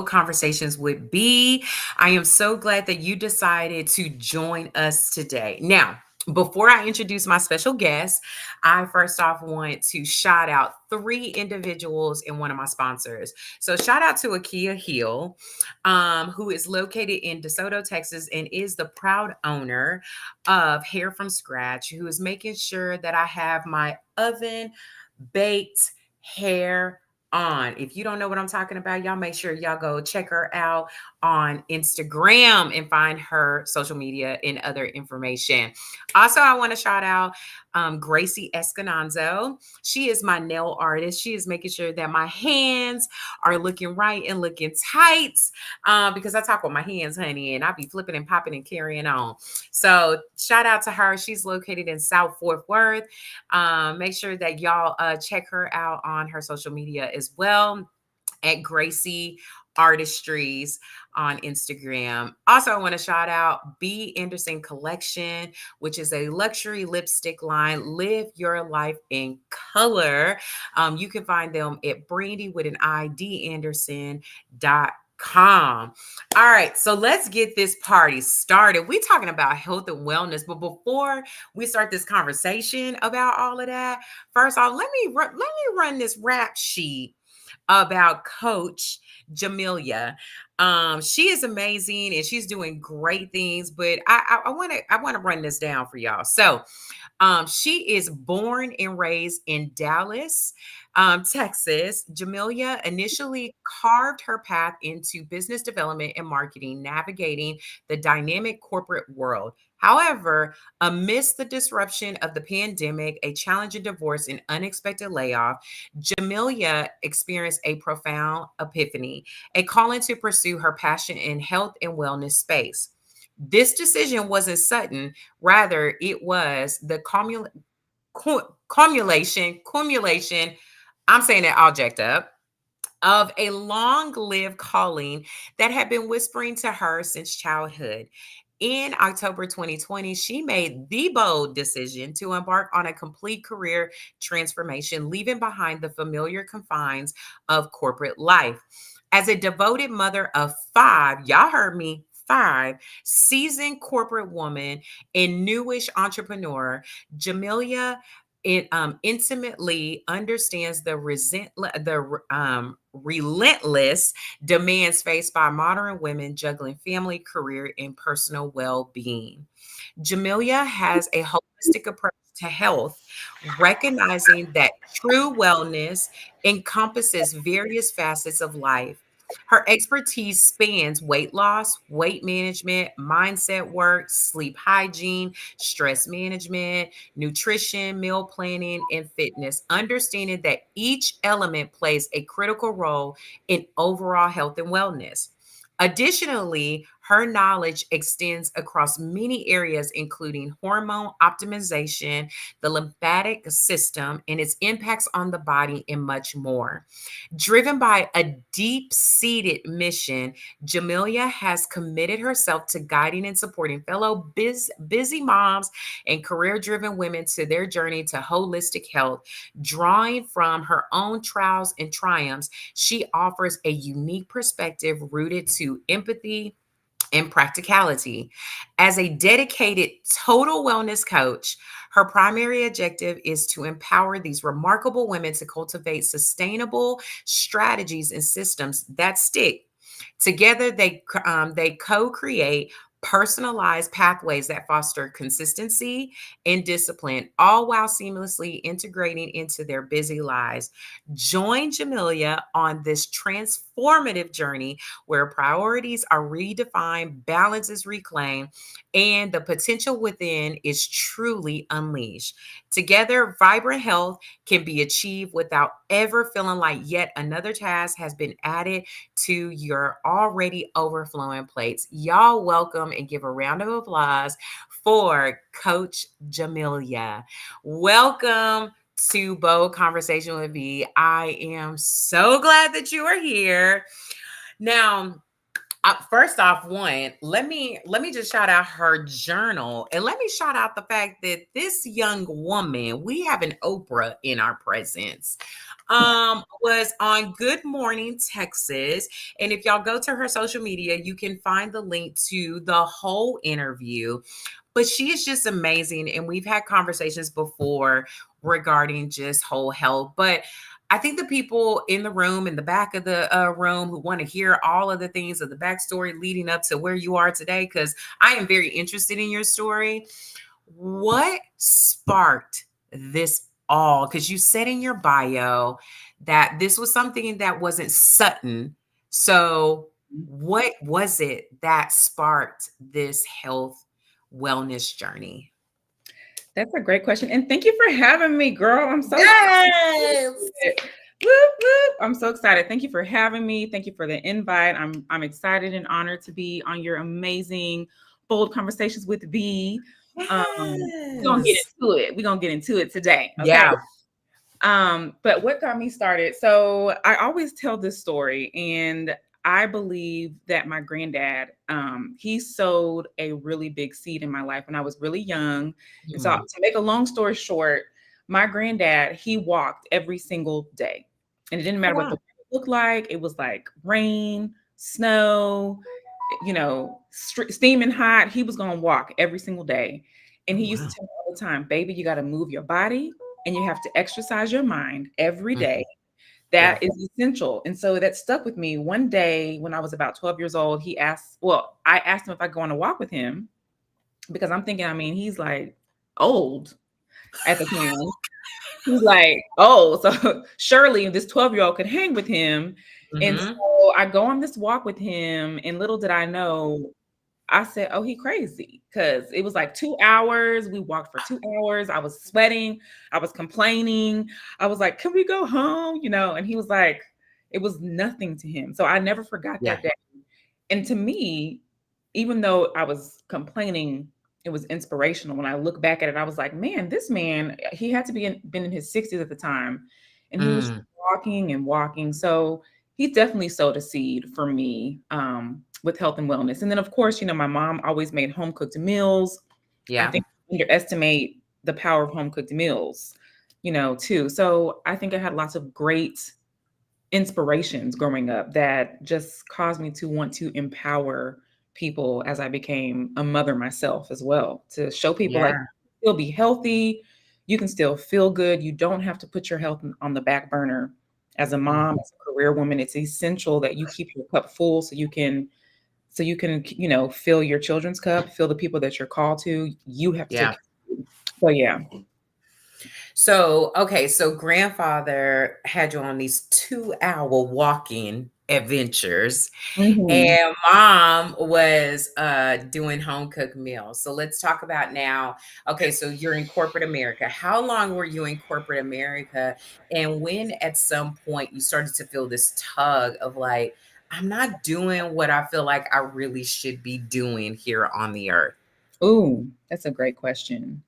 Conversations with B. I am so glad that you decided to join us today. Now, before I introduce my special guest, I first off want to shout out three individuals and one of my sponsors. So, shout out to Akia Hill, who is located in DeSoto, Texas, and is the proud owner of Hair from Scratch, who is making sure that I have my oven baked hair on. If you don't know what I'm talking about, y'all make sure y'all go check her out on Instagram and find her social media and other information. Also, I want to shout out Gracie Escananzo. She is my nail artist. She is making sure that my hands are looking right and looking tight because I talk with my hands, honey, and I be flipping and popping and carrying on. So shout out to her. She's located in South Fort Worth. Make sure that y'all check her out on her social media as well at Gracie Artistries on Instagram. Also, I want to shout out B. Anderson Collection, which is a luxury lipstick line. Live your life in color. You can find them at Brandy with an ID Anderson.com. All right, so let's get this party started. We're talking about health and wellness, but before we start this conversation about all of that, first off, let me run this rap sheet about Coach Jamila. She is amazing and she's doing great things, but I want to run this down for y'all. So she is born and raised in Dallas, Texas. Jamelia initially carved her path into business development and marketing, navigating the dynamic corporate world. However, amidst the disruption of the pandemic, a challenging divorce, and unexpected layoff, Jamelia experienced a profound epiphany, a calling to pursue her passion in health and wellness space. This decision wasn't sudden. Rather, it was the cumulation, I'm saying it all jacked up, of a long lived calling that had been whispering to her since childhood. In October 2020, she made the bold decision to embark on a complete career transformation, leaving behind the familiar confines of corporate life. As a devoted mother of five, y'all heard me, five, seasoned corporate woman and newish entrepreneur, Jamelia intimately understands relentless demands faced by modern women juggling family, career, and personal well-being. Jamelia has a holistic approach to health, recognizing that true wellness encompasses various facets of life. Her expertise spans weight loss, weight management, mindset work, sleep hygiene, stress management, nutrition, meal planning, and fitness, understanding that each element plays a critical role in overall health and wellness. Additionally, her knowledge extends across many areas, including hormone optimization, the lymphatic system, and its impacts on the body, and much more. Driven by a deep seated mission, Jamelia has committed herself to guiding and supporting fellow busy moms and career driven women to their journey to holistic health. Drawing from her own trials and triumphs, she offers a unique perspective rooted to empathy and practicality. As a dedicated total wellness coach, her primary objective is to empower these remarkable women to cultivate sustainable strategies and systems that stick. Together, they co-create personalized pathways that foster consistency and discipline, all while seamlessly integrating into their busy lives. Join Jamelia on this transformative journey where priorities are redefined, balance is reclaimed, and the potential within is truly unleashed. Together, vibrant health can be achieved without ever feeling like yet another task has been added to your already overflowing plates. Y'all welcome and give a round of applause for Coach Jamelia. Welcome to Bold Conversation with Me. I am so glad that you are here. Now, First off, let me just shout out her journal, and let me shout out the fact that this young woman, we have an Oprah in our presence, was on Good Morning Texas. And if y'all go to her social media, you can find the link to the whole interview. But she is just amazing. And we've had conversations before regarding just whole health. But I think the people in the room, in the back of the room, who want to hear all of the things of the backstory leading up to where you are today, because I am very interested in your story. What sparked this all? Because you said in your bio that this was something that wasn't sudden. So, what was it that sparked this health wellness journey? That's a great question. And thank you for having me, girl. I'm so Yes. excited. Whoop, whoop. I'm so excited. Thank you for having me. Thank you for the invite. I'm excited and honored to be on your amazing bold conversations with V. We're gonna get Yes. into it. We're gonna get into it today. Okay. Yeah. But what got me started? So I always tell this story, and I believe that my granddad, he sowed a really big seed in my life when I was really young. And so, Mm. to make a long story short, my granddad, he walked every single day, and it didn't Oh, matter what wow. the weather looked like. It was like rain, snow, steaming hot. He was going to walk every single day, and Oh, he used to wow. tell me all the time, "Baby, you got to move your body." And you have to exercise your mind every day. Mhm. That Yeah. is essential. And so that stuck with me. One day when I was about 12 years old, I asked him if I could go on a walk with him because I'm thinking, I mean, he's like old at the time. He's like, oh, so surely this 12-year-old could hang with him. And Mhm. so I go on this walk with him, and little did I know, I said, "Oh, he crazy," because it was like 2 hours. We walked for 2 hours. I was sweating. I was complaining. I was like, "Can we go home?" And he was like, it was nothing to him. So I never forgot Yeah. that day. And to me, even though I was complaining, it was inspirational. When I look back at it, I was like, man, this man, he had to been in his 60s at the time. And he was Mm. walking and walking. So he definitely sowed a seed for me with health and wellness. And then, of course, my mom always made home cooked meals. I Yeah. think we underestimate the power of home cooked meals, too. So I think I had lots of great inspirations growing up that just caused me to want to empower people as I became a mother myself as well, to show people like Yeah. still be healthy, you can still feel good, you don't have to put your health on the back burner. As a Mm. mom, as a career woman, it's essential that you keep your cup full so you can fill your children's cup, fill the people that you're called to. You have to take Yeah. care of you. So yeah. So, okay, so grandfather had you on these 2-hour walking adventures, Mhm. and mom was doing home cooked meals. So let's talk about now. Okay, so you're in corporate America. How long were you in corporate America? And when at some point you started to feel this tug of like, I'm not doing what I feel like I really should be doing here on the earth? Ooh, that's a great question.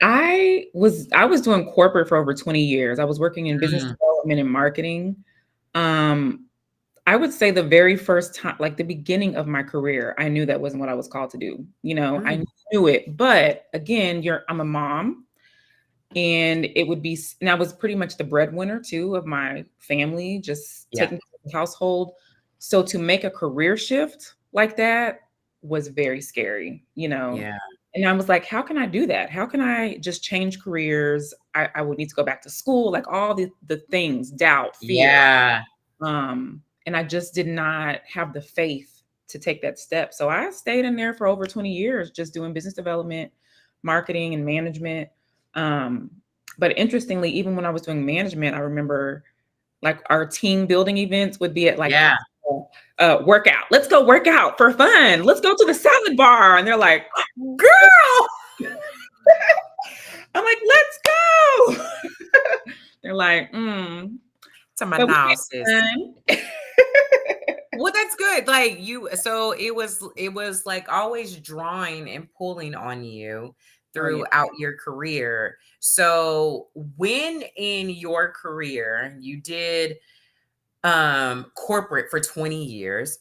I was doing corporate for over 20 years. I was working in business Mm, development and marketing. Um, I would say the very first time, like the beginning of my career, I knew that wasn't what I was called to do. I mm, knew it, but again, I'm a mom, and and I was pretty much the breadwinner too of my family, just yeah, taking care of the household. So to make a career shift like that was very scary. yeah, And I was like, how can I do that? How can I just change careers? I would need to go back to school, like all the things, doubt, fear. yeah. And I just did not have the faith to take that step. So I stayed in there for over 20 years, just doing business development, marketing, and management. Um, but interestingly, even when I was doing management, I remember like our team building events would be at like Yeah. workout. Let's go work out for fun. Let's go to the salad bar. And they're like, Girl, I'm like, let's go. They're like, to my but we analysis. had fun. Well, that's good. Like you, so it was like always drawing and pulling on you Oh yeah. throughout your career. So when in your career you did corporate for 20 years,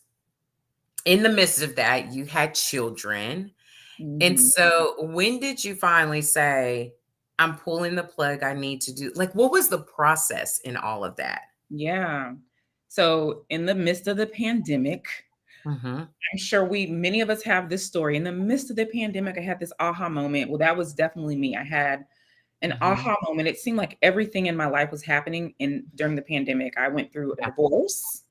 in the midst of that, you had children. And Mhm. so when did you finally say, I'm pulling the plug, I need to do like what was the process in all of that? Yeah. So in the midst of the pandemic, Mhm. I'm sure many of us have this story. In the midst of the pandemic, I had this aha moment. Well, that was definitely me. I had an Mhm. aha moment. It seemed like everything in my life was happening during the pandemic. I went through a Yeah. divorce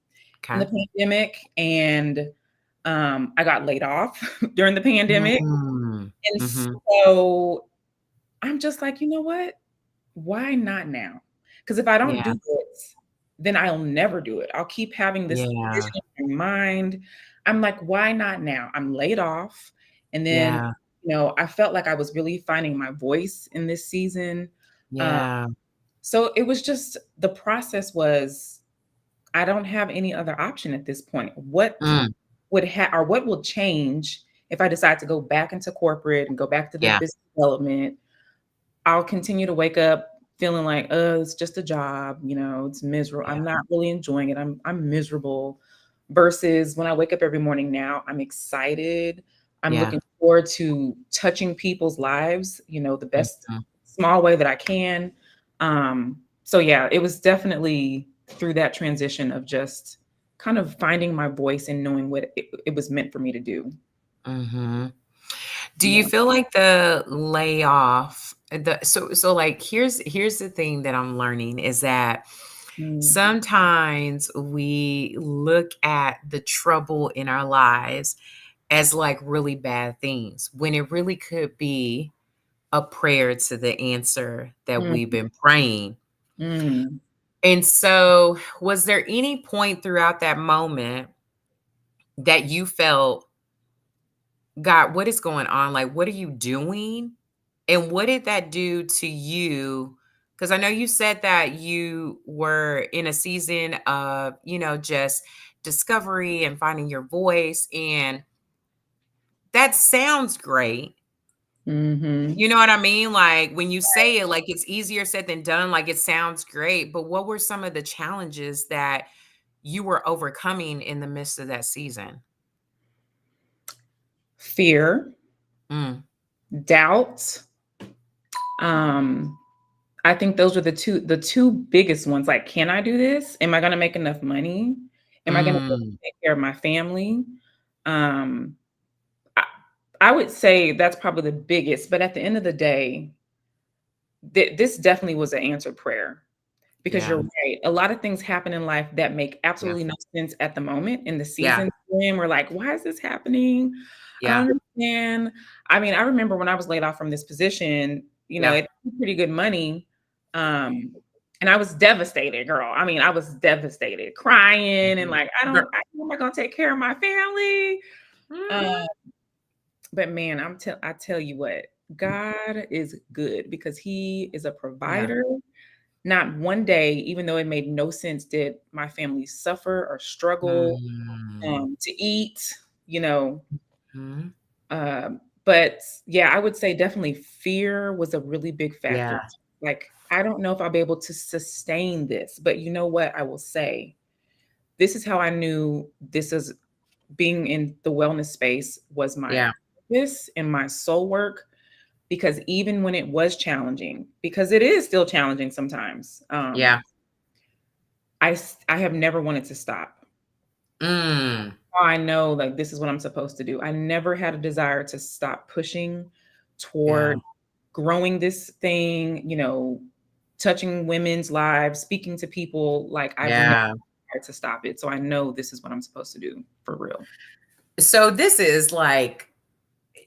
in the Okay. pandemic, and I got laid off during the pandemic. Mm. And Mhm. so I'm just like, you know what? Why not now? Because if I don't Yeah. do it, then I'll never do it. I'll keep having this Yeah. vision in my mind. I'm like, why not now? I'm laid off. And then, Yeah. I felt like I was really finding my voice in this season. Um, Yeah. so it was just the process was I don't have any other option at this point. Mm. What will change if I decide to go back into corporate and go back to the Yeah. business development? I'll continue to wake up feeling like, "Oh, it's just a job, it's miserable. Yeah. I'm not really enjoying it. I'm miserable." Versus when I wake up every morning now, I'm excited. I'm Yeah. looking forward to touching people's lives, the best Mhm. small way that I can. So yeah, it was definitely through that transition of just kind of finding my voice and knowing what it was meant for me to do. Mhm. Do you Yeah. feel like the layoff so like here's the thing that I'm learning is that Mm, sometimes we look at the trouble in our lives as like really bad things when it really could be a prayer to the answer that mm, we've been praying. mm, And so, was there any point throughout that moment that you felt, God, what is going on? Like, what are you doing? And what did that do to you? Because I know you said that you were in a season of, just discovery and finding your voice. And that sounds great. mhm. You know what I mean? Like when you say it, like it's easier said than done, like it sounds great. But what were some of the challenges that you were overcoming in the midst of that season? Fear, Mm, doubt. Um, I think those are the two biggest ones. Like, can I do this? Am I gonna make enough money? Am I gonna be able mm, to take care of my family? Um, I, I would say that's probably the biggest. But at the end of the day, this definitely was an answered prayer. Because you're yeah, right. A lot of things happen in life that make yeah, absolutely no sense at the moment in the yeah, season we're in. We're like, "Why is this happening? I yeah, don't understand." I mean, I remember when I was laid off from this position, yeah. it was pretty good money, um, and I was devastated, girl. I mean, I was devastated, crying and Mhm. like, Girl. how am I gonna take care of my family?" Uh, Mhm. but man, I tell you what, God is good because He is a Yeah. provider. Not one day, even though it made no sense, did my family suffer or struggle, Mm. to eat, you know, Mhm. but yeah, I would say definitely fear was a really big factor. Yeah, Like, I don't know if I'll be able to sustain this, but you know what I will say? This is how I knew this is being in the wellness space was my yeah, purpose and my soul work, because even when it was challenging, because it is still challenging sometimes, yeah. I have never wanted to stop. Mm. I know, like, this is what I'm supposed to do. I never had a desire to stop pushing Yeah, toward growing this thing, touching women's lives, speaking to people. Like, I've never yeah. tried to stop it. So I know this is what I'm supposed to do for real. So this is like,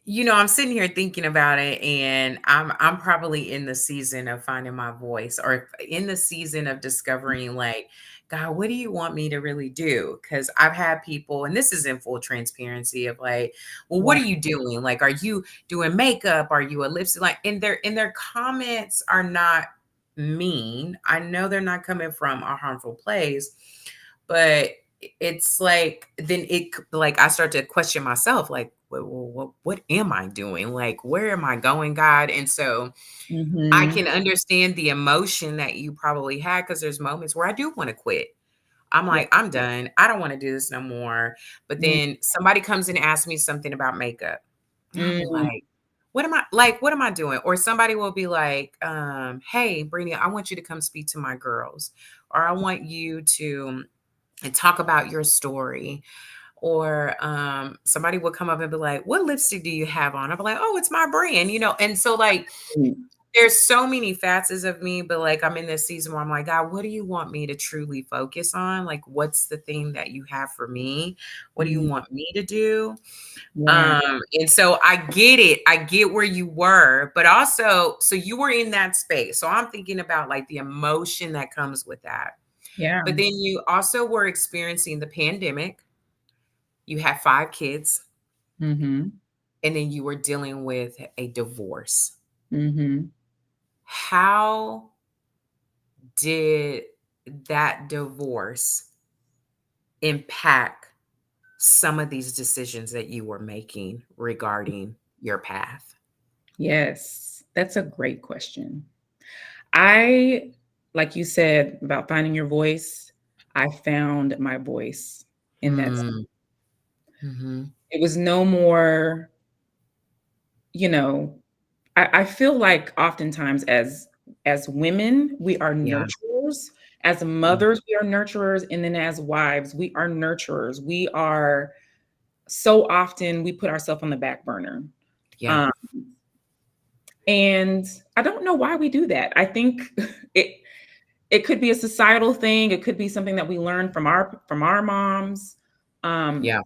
I'm sitting here thinking about it and I'm probably in the season of finding my voice or in the season of discovering like, God, what do you want me to really do? Cuz I've had people and this is in full transparency of like, well, what Wow. are you doing? Like, are you doing makeup? Are you a lipstick? Like, and their comments are not mean. I know they're not coming from a harmful place, but it's like then like I start to question myself like what am I doing, like where am I going, God? And so I Mhm. can understand the emotion that you probably had because there's moments where I do want to quit. I'm Yeah. like, I'm done. I don't want to do this no more. But Mm, then somebody comes and asks me something about makeup. And I'll be mm, like, what am I doing? Or somebody will be like, hey, Brittany, I want you to come speak to my girls. Or I want you to talk about your story. Or somebody will come up and be like, what lipstick do you have on? I'll be like, oh, it's my brand, And so like mm, there's so many facets of me, but like I'm in this season where I'm like, God, what do you want me to truly focus on? Like, what's the thing that you have for me? What do you mm. want me to do? Yeah. And so I get it. I get where you were, but also, so you were in that space. So I'm thinking about like the emotion that comes with that. Yeah. But then you also were experiencing the pandemic. You had 5 kids, Mm-hmm. and then you were dealing with a divorce. Mm-hmm. How did that divorce impact some of these decisions that you were making regarding your path? Yes. That's a great question. I, like you said about finding your voice, I found my voice in that. Mm, mhm. It was no more, you know, I feel like oftentimes as women, we are Yeah, nurturers. As yeah, mothers, we are nurturers, and then as wives, we are nurturers. We are so often we put ourselves on the back burner. yeah, Um, and I don't know why we do that. I think it it could be a societal thing. It could be something that we learned from our moms. Um, yeah.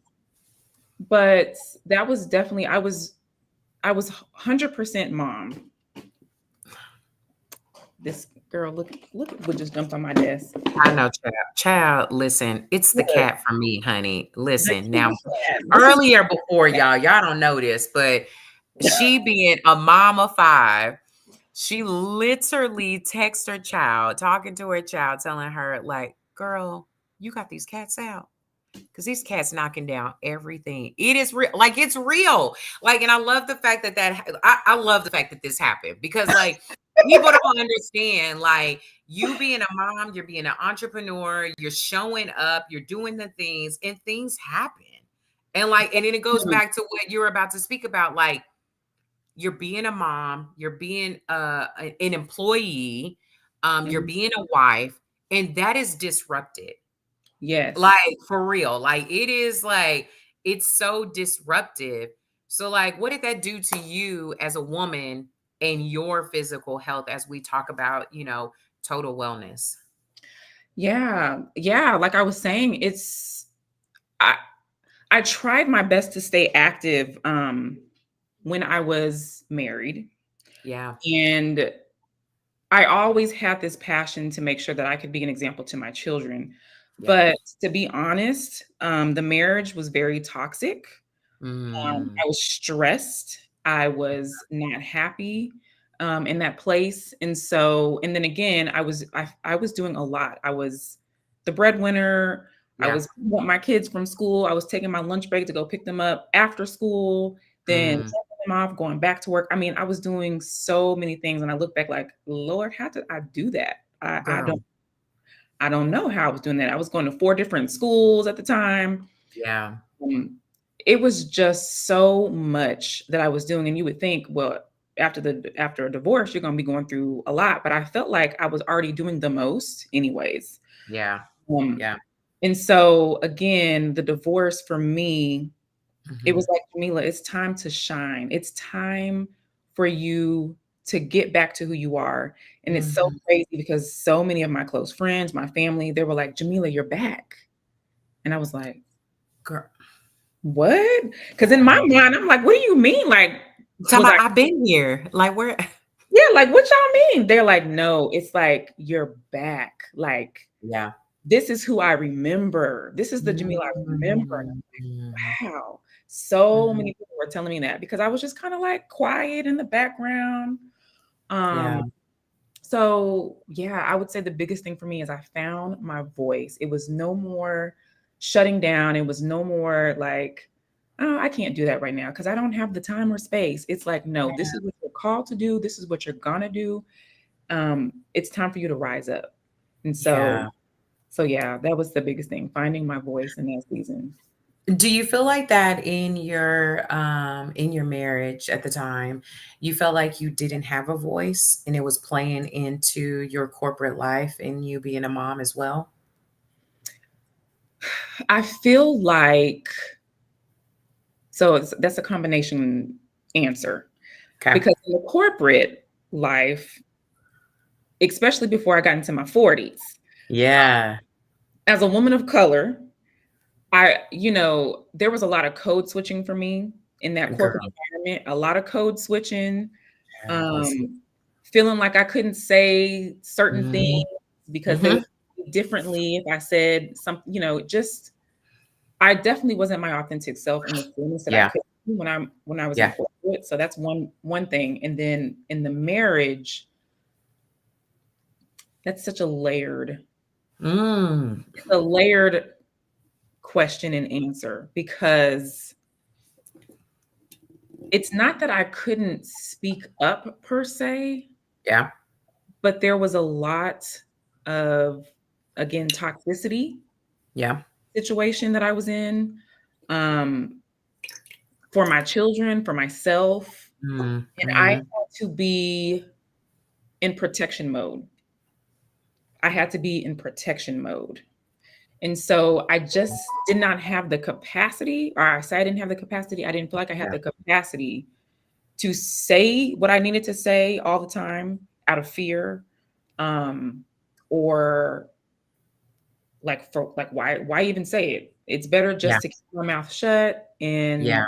but that was definitely I was 100% mom. This girl, look at what just jumped on my desk. I know, child. Child, listen, it's the Look, cat for me, honey. the Listen, now kitty cat. This is earlier before y'all don't know this, but she being a mom of 5, she literally texts her child, talking to her child, telling her, like, girl, you got these cats out. Because these cats knocking down everything. It is real. Like, it's real. Like, and I love the fact I love the fact that this happened because, like, people don't understand. Like, you being a mom, you're being an entrepreneur, you're showing up, you're doing the things, and things happen. And, like, and then it goes back to what you're about to speak about. Like, you're being a mom, you're being an employee, you're Mhm. being a wife, and that is disrupted. Yes. Like, for real. Like, it is like, it's so disruptive. So, like, what did that do to you as a woman and your physical health as we talk about, total wellness? Yeah. Yeah. Like I was saying, I I tried my best to stay active when I was married. Yeah. And I always had this passion to make sure that I could be an example to my children. Yeah. But to be honest, the marriage was very toxic. Mm, I was stressed. I was not happy in that place, and so, and then again, I was doing a lot. I was the breadwinner. I yeah. was picking up my kids from school. I was taking my lunch break to go pick them up after school, then Mm, taking them off, going back to work. I mean, I was doing so many things, and I look back like, Lord, how did I do that? girl. I don't know how I was doing that. I was going to 4 different schools at the time. Yeah. Um, it was just so much that I was doing, and you would think, well, after a divorce, you're going to be going through a lot, but I felt like I was already doing the most, anyways. Yeah. Um, Yeah. and so again, the divorce for me, it was Hmm. like, Jamila, it's time to shine. It's time for you to get back to who you are. And it's so Hmm. crazy because so many of my close friends, my family, they were like, Jamila, you're back. And I was like, Girl. what? Because in my mind, I'm like, what do you mean? Like, Talking was I, about, I've been here. Like, where? yeah, like, what y'all mean? They're like, no, it's like, you're back. Like, Yeah. this is who I remember. This is the Jamila I remember. And Mm, I'm like, wow. So mhm. many people were telling me that because I was just kind of like quiet in the background. Yeah. Um, so yeah, I would say the biggest thing for me is I found my voice. It was no more shutting down. It was no more like, oh, I can't do that right now because I don't have the time or space. It's like, no, this is what you're called to do. This is what you're gonna do. It's time for you to rise up. And so Yeah. So yeah, that was the biggest thing, finding my voice in that season. Do you feel like that in your marriage at the time, you felt like you didn't have a voice and it was playing into your corporate life and you being a mom as well? I feel like that's a combination answer Okay. because in the corporate life, especially before I got into my 40s, Yeah, as a woman of color, there was a lot of code switching for me in that corporate girl. environment, a lot of code switching, Yeah, listen. um, feeling like I couldn't say certain things Mhm. because they would Mhm. see differently if I said something, just I definitely wasn't my authentic self in the fullness that I Yeah, could be when I was in yeah. corporate. So that's one thing. And then in the marriage, that's such Mm. a layered question and answer because it's not that I couldn't speak up per se, Yeah, but there was a lot of, again, toxicity yeah. situation that I was in, um, for my children, for myself, Mm, and I had mhm. to be in protection mode. I had to be in protection mode. And so I just did not have the capacity, or I say I didn't have the capacity. I didn't feel like I had Yeah, the capacity to say what I needed to say all the time out of fear, um, or why even say it? It's better yeah, just to keep my mouth shut yeah, and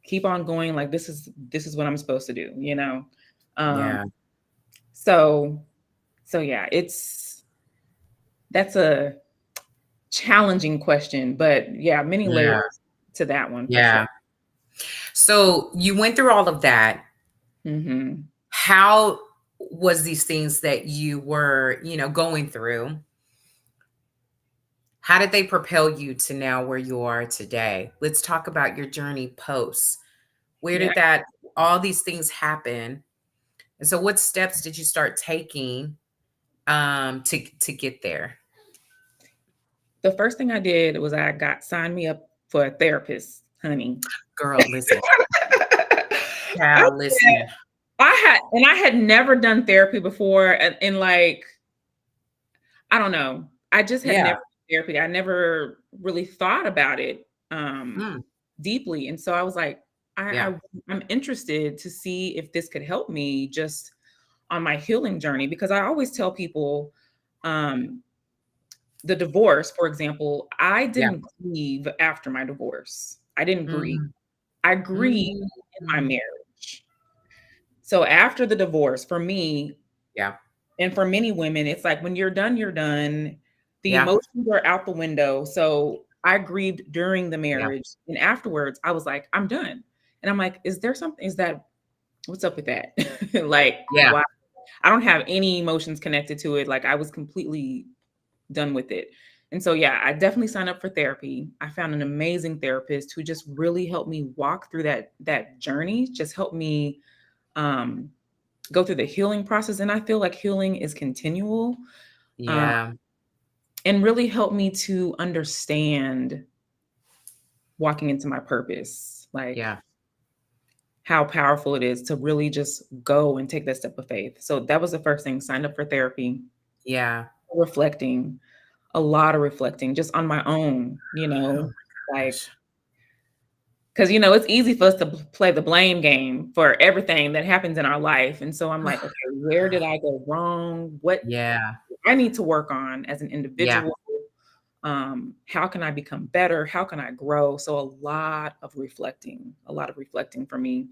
keep on going. Like this is what I'm supposed to do, Um, yeah, so yeah, that's a challenging question, but yeah, many layers yeah, to that one for sure. yeah. So you went through all of that. Hmm. How was these things that you were, going through? How did they propel you to now where you are today? Let's talk about your journey post. Where Yeah. did that all these things happen? And so what steps did you start taking to get there? The first thing I did was I got signed me up for a therapist, honey. Girl, listen. I Child, said listen. I had never done therapy before, and like, I don't know. I just had never Yeah. done therapy. I never really thought about it Mm, deeply. And so I was like, yeah. I'm interested to see if this could help me just on my healing journey because I always tell people, um, the divorce, for example, I Yeah. didn't grieve after my divorce. I didn't grieve. Mhm. I grieved in my Mm. marriage. So after the divorce, for me, Yeah. and for many women, it's like when you're done, you're done. The Yeah. emotions are out the window. So I grieved during the Yeah. marriage. And afterwards, I was like, I'm done. And I'm like, is there something, is that, what's up with that? Like, Yeah. why? I don't have any emotions connected to it. Like, I was completely done with it. And so, yeah, I definitely signed up for therapy. I found an amazing therapist who just really helped me walk through that journey, just helped me um, go through the healing process. And I feel like healing is continual, um, Yeah. and really helped me to understand walking into my purpose, like Yeah. how powerful it is to really just go and take that step of faith. So that was the first thing, signed up for therapy, Yeah. reflecting, a lot of reflecting just on my own, Oh my like, gosh. because it's easy for us to play the blame game for everything that happens in our life. And so I'm like, okay, where did I go wrong? What Yeah. I need to work on as an Yeah. individual? How can I become better? How can I grow? So a lot of reflecting for me.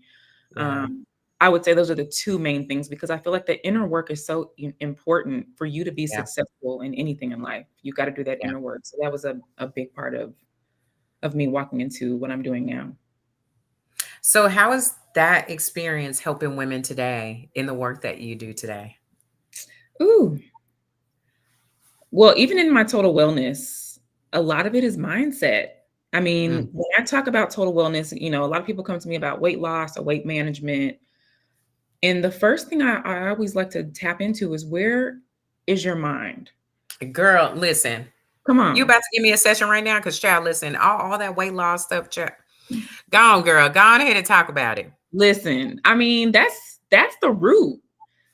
Yeah. Um, I would say those are the two main things because I feel like the inner work is so important for you to be Yeah. successful in anything in life. You got to do that Yeah. inner work. So that was a big part of me walking into what I'm doing now. So how is that experience helping women today in the work that you do today? Ooh, well, even in my total wellness, a lot of it is mindset. I mean, Mm. when I talk about total wellness, a lot of people come to me about weight loss or weight management. And the first thing I always like to tap into is where is your mind? Girl, listen. Come You on. about to give me a session right now? Because, child, listen, all that weight loss stuff, child. Go on, girl. Go on ahead and talk about it. Listen, I mean, that's the root.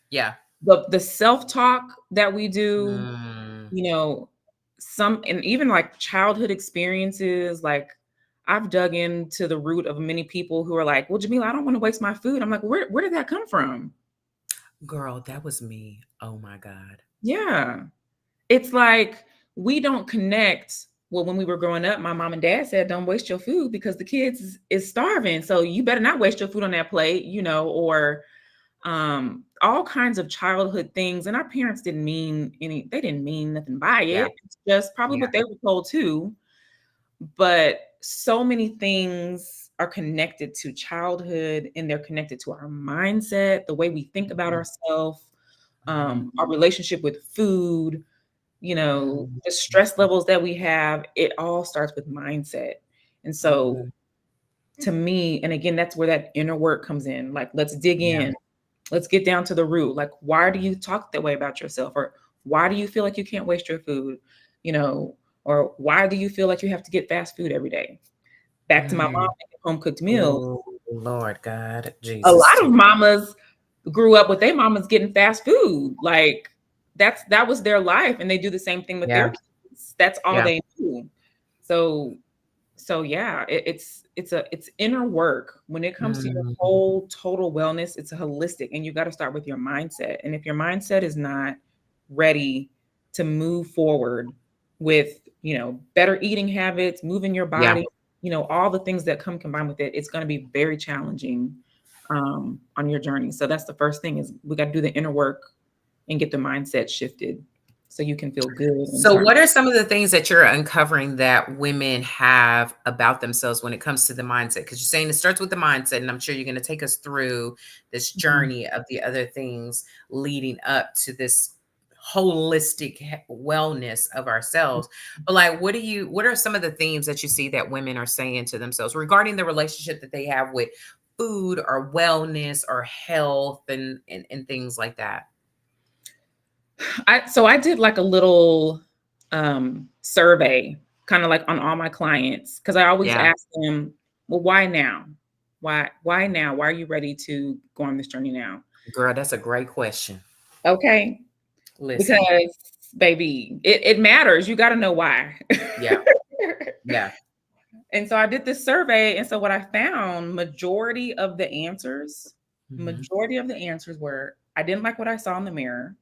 Yeah. The self-talk that we do, Mm, you know, some and even like childhood experiences, like I've dug into the root of many people who are like, well, Jamila, I don't want to waste my food. I'm like, where did that come from? girl, that was me. Oh my God. Yeah. It's like we don't connect. Well, when we were growing up, my mom and dad said, don't waste your food because the kids is starving. So you better not waste your food on that plate, or all kinds of childhood things. And our parents they didn't mean nothing by Yeah. it. It's just probably Yeah. what they were told too. But so many things are connected to childhood, and they're connected to our mindset, the way we think about Mhm, ourselves, mhm, our relationship with food, mhm, the stress levels that we have. It all starts with mindset. And so mhm. to me, and again, that's where that inner work comes in. Like, let's dig Yeah. in. Let's get down to the root. Like, why do you talk that way about yourself? Or why do you feel like you can't waste your food? You know, or why do you feel like you have to get fast food every day? Back to my mom Mm. making home cooked meals. Oh, Lord God, A Jesus, lot of Jesus. mamas grew up with their mamas getting fast food. Like that was their life, and they do the same thing with their Yeah. kids. That's all Yeah. they do. So yeah, it's inner work. When it comes to your Mm. whole total wellness, it's a holistic, and you got to start with your mindset. And if your mindset is not ready to move forward with, better eating habits, moving your Yeah. body, all the things that come combined with it, it's going to be very challenging on your journey. So that's the first thing, is we got to do the inner work and get the mindset shifted so you can feel good and So, start. what are some of the things that you're uncovering that women have about themselves when it comes to the mindset? Because you're saying it starts with the mindset, and I'm sure you're going to take us through this Mhm. journey of the other things leading up to this holistic wellness of ourselves. But like, what are some of the themes that you see that women are saying to themselves regarding the relationship that they have with food or wellness or health and things like that? I did like a little survey, kind of like on all my clients, because I always Yeah, ask them, well, why now? Why now? Why are you ready to go on this journey now? girl, that's a great question. Okay. Listen. Because baby, it matters. You got to know why. Yeah, yeah. And so I did this survey. And so what I found, Mhm. majority of the answers were, I didn't like what I saw in the mirror,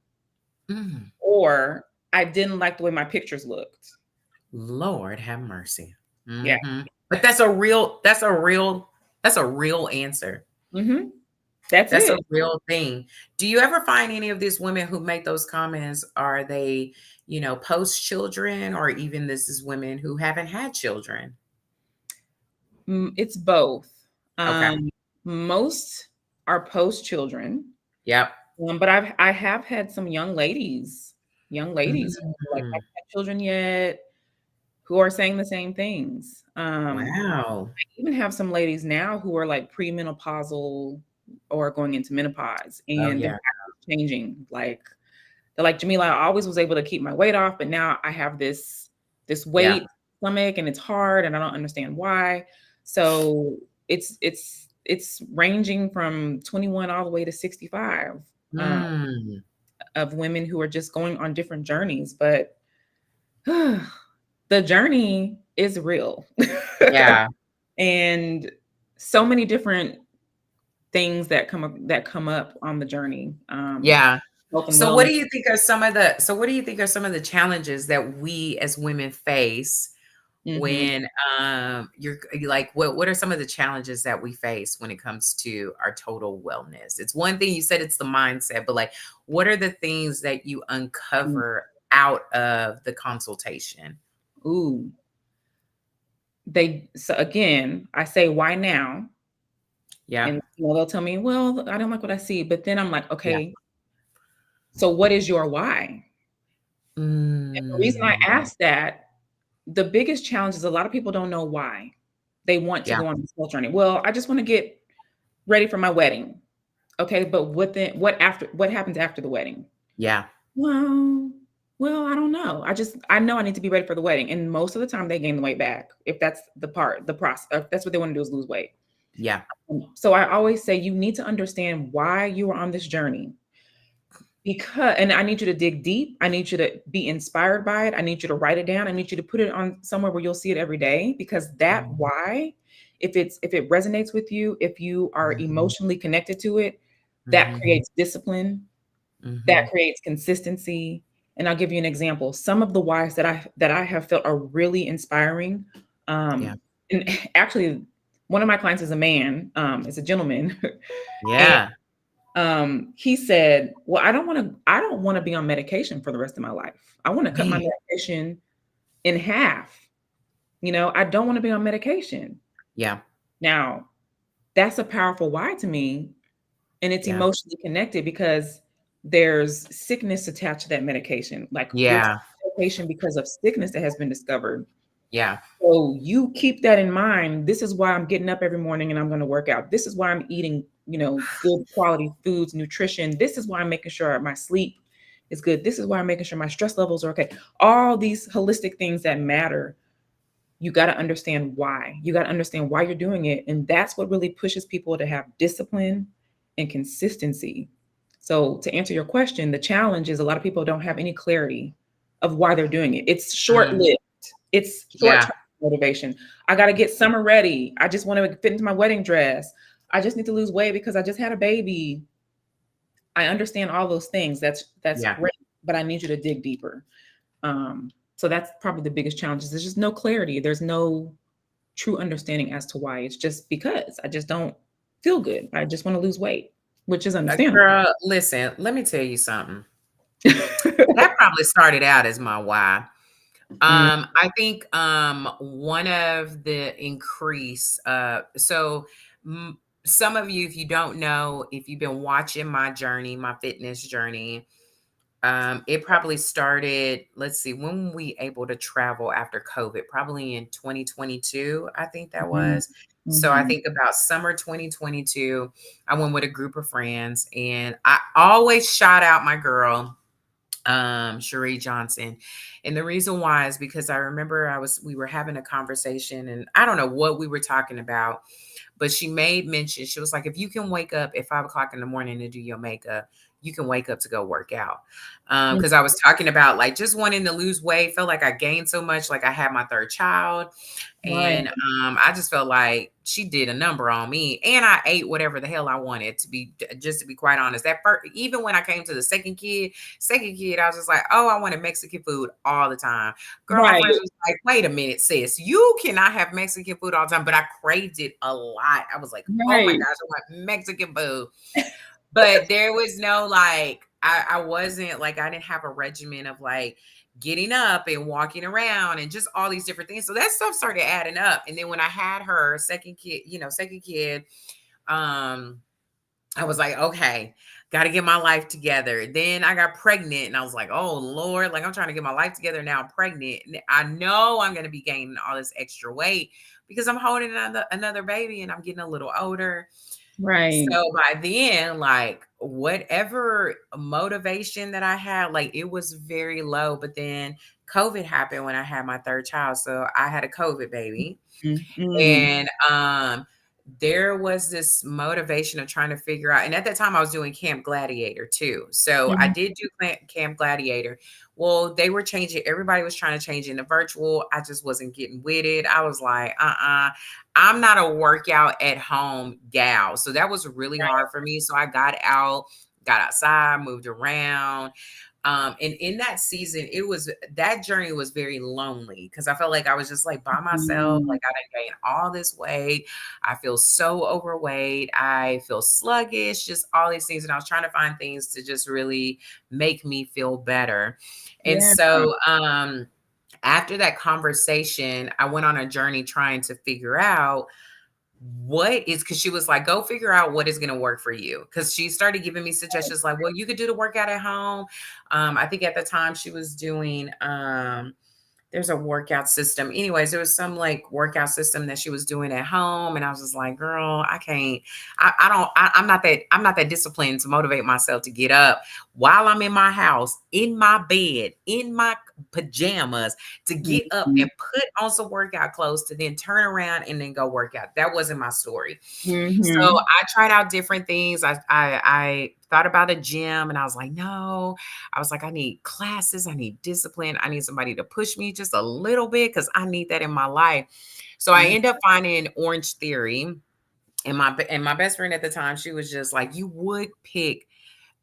Mm. or I didn't like the way my pictures looked. Lord have mercy. Yeah. But that's a real answer. Hmm. That's That's a it. real thing. Do you ever find any of these women who make those comments, are they, post children, or even this is women who haven't had children? It's both. Okay. Most are post children, Yep. but I have had some young ladies who like Mm. haven't had children yet, who are saying the same things. Wow. I even have some ladies now who are like premenopausal or going into menopause, Oh and their yeah. habits changing. Like they're like, Jamila, I always was able to keep my weight off, but now I have this Yeah. weight stomach, and it's hard, and I don't understand why. So it's ranging from 21 all the way to 65, uh, Mm. of women who are just going on different journeys. But the journey is real. Yeah. And so many different things that come up on the journey. Yeah. Health and So what wellness. do you think are some of the challenges that we as women face Mhm. when you're like, what are some of the challenges that we face when it comes to our total wellness? It's one thing, you said it's the mindset, but like, what are the things that you uncover out of the consultation? Ooh, so again, I say, why now? Yeah. And they'll tell me, well, I don't like what I see. But then I'm like, Yeah. okay, so what is your why? And the reason I Mm, ask that, the biggest challenge is a lot of people don't know why they want to yeah. go on this health journey. Well, I just want to get ready for my wedding. Okay, but what happens after the wedding? Yeah. Well, Well, I don't know. I know I need to be ready for the wedding, and most of the time they gain the weight back. If that's the process, if that's what they want to do is lose weight. Yeah. So I always say you need to understand why you are on this journey. Because, and I need you to dig deep. I need you to be inspired by it. I need you to write it down. I need you to put it on somewhere where you'll see it every day, because that Mhm. why, if it resonates with you, if you are Mhm. emotionally connected to it, that Mhm. creates discipline, that Mhm. creates consistency. And I'll give you an example. Some of the whys that I have felt are really inspiring. Yeah. And actually, one of my clients is a man, is a gentleman, and Yeah. he said, "Well, I don't want to be on medication for the rest of my life. I want to cut my Man. medication in half. You know, I don't want to be on medication." Yeah. Now, that's a powerful why to me, and it's Yeah. emotionally connected because there's sickness attached to that medication. Like, you're Yeah. taking medication because of sickness that has been discovered. Yeah. So you keep that in mind. This is why I'm getting up every morning and I'm going to work out. This is why I'm eating, good quality foods, nutrition. This is why I'm making sure my sleep is good. This is why I'm making sure my stress levels are okay. All these holistic things that matter, you got to understand why. You got to understand why you're doing it. And that's what really pushes people to have discipline and consistency. So, to answer your question, the challenge is a lot of people don't have any clarity of why they're doing it. It's short Mm. lived, it's short Yeah. term motivation. I got to get summer ready. I just want to fit into my wedding dress. I just need to lose weight because I just had a baby. I understand all those things. That's Yeah. great, but I need you to dig deeper. So that's probably the biggest challenge. Is there's just no clarity. There's no true understanding as to why. It's just because I just don't feel good. I just want to lose weight, which is understandable. Girl, listen, let me tell you something. That probably started out as my why. Mm, I think one of the increase some of you, if you don't know, if you've been watching my journey, my fitness journey, it probably started, let's see, when were we able to travel after COVID? Probably in 2022, I think that mhm, was. So I mhm. think about summer 2022, I went with a group of friends, and I always shout out my girl, Sheree Johnson. And the reason why is because I remember we were having a conversation, and I don't know what we were talking about, but she made mention, she was like, if you can wake up at 5 o'clock in the morning to do your makeup, you can wake up to go work out. Mm, Because I was talking about like just wanting to lose weight, felt like I gained so much, like I had my third child. right, And I just felt like she did a number on me, and I ate whatever the hell I wanted, to be just to be quite honest. That first, even when I came to the second kid, I was just like, oh, I wanted Mexican food all the time. Girl, my right, friends was like, wait a minute, sis, you cannot have Mexican food all the time. But I craved it a lot. I was like, oh my right, gosh, I want Mexican food. But there was no like, I wasn't like, I didn't have a regimen of like getting up and walking around and just all these different things. So that stuff started adding up. And then when I had her second kid, um, I was like, okay, got to get my life together. Then I got pregnant and I was like, oh Lord, like I'm trying to get my life together. Now I'm pregnant. And I know I'm going to be gaining all this extra weight because I'm holding another baby and I'm getting a little older. right. So by then, like whatever motivation that I had, like it was very low. But then COVID happened when I had my third child. So I had a COVID baby. Mm, mm, And there was this motivation of trying to figure out, and at that time I was doing Camp Gladiator too. So I mhm. did do Camp Gladiator. Well, they were changing, everybody was trying to change into virtual. I just wasn't getting with it. I was like, I'm not a workout at home gal. So that was really hard for me. So I got outside, moved around. And in that season, that journey was very lonely because I felt like I was just like by myself. Mm, Like I didn't gain all this weight. I feel so overweight. I feel sluggish, just all these things. And I was trying to find things to just really make me feel better. And yeah, so after that conversation, I went on a journey trying to figure out what is, because she was like, go figure out what is going to work for you, because she started giving me suggestions like, well, you could do the workout at home. I think at the time she was doing there's a workout system. Anyways, there was some like workout system that she was doing at home, and I was just like, girl, I can't. I don't. I'm not that disciplined to motivate myself to get up while I'm in my house, in my bed, in my pajamas, to get up Mhm. and put on some workout clothes to then turn around and then go work out. That wasn't my story. So Mhm. I tried out different things. I thought about a gym, and I was like, no. I was like, I need classes, I need discipline, I need somebody to push me just a little bit because I need that in my life. So I Mhm. end up finding Orange Theory. And my best friend at the time, she was just like, you would pick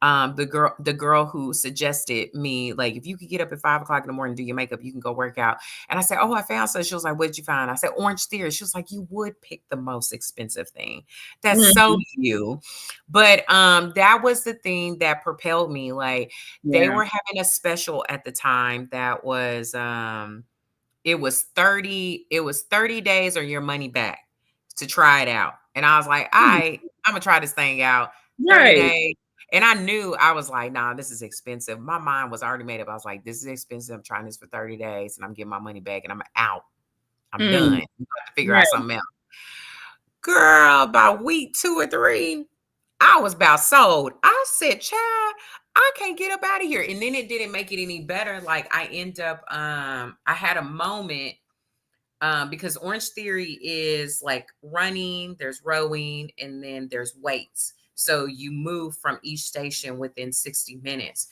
the girl who suggested me, like, if you could get up at 5 o'clock in the morning, do your makeup, you can go work out. And I said, oh, I found so. She was like, what did you find? I said, Orange Theory. She was like, you would pick the most expensive thing. That's so Mhm. you. But that was the thing that propelled me. Like, they Yeah. were having a special at the time that was it was 30 days or your money back to try it out. And I was like, Mm. I'm gonna try this thing out. 30 Right. days. And I knew, I was like, nah, this is expensive. My mind was already made up. I was like, this is expensive. I'm trying this for 30 days and I'm getting my money back and I'm out. I'm done. Mm. I'm about to figure out Right. something else. Girl, by week 2 or 3, I was about sold. I said, child, I can't get up out of here. And then it didn't make it any better. Like, I had a moment, because Orange Theory is like running, there's rowing, and then there's weights. So you move from each station within 60 minutes.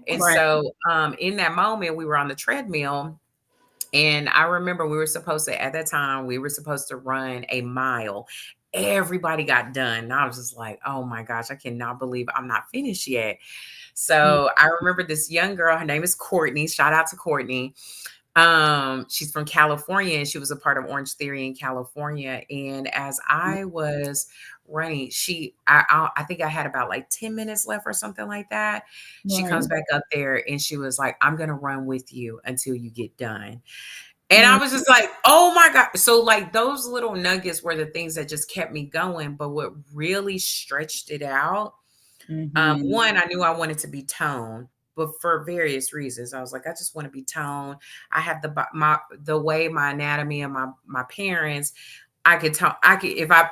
And Right. so in that moment, we were on the treadmill. And I remember at that time, we were supposed to run a mile. Everybody got done. And I was just like, oh my gosh, I cannot believe I'm not finished yet. Mm. So I remember this young girl, her name is Courtney. Shout out to Courtney. She's from California, and she was a part of Orange Theory in California. And as I was running, I think I had about like 10 minutes left or something like that. She Right. comes back up there and she was like, I'm gonna run with you until you get done. And I Mm. was just like, oh my God. So, like, those little nuggets were the things that just kept me going. But what really stretched it out, Mhm. one, I knew I wanted to be toned, but for various reasons. I was like, I just want to be toned. I have the way my anatomy and my parents, I could tone. I could, if I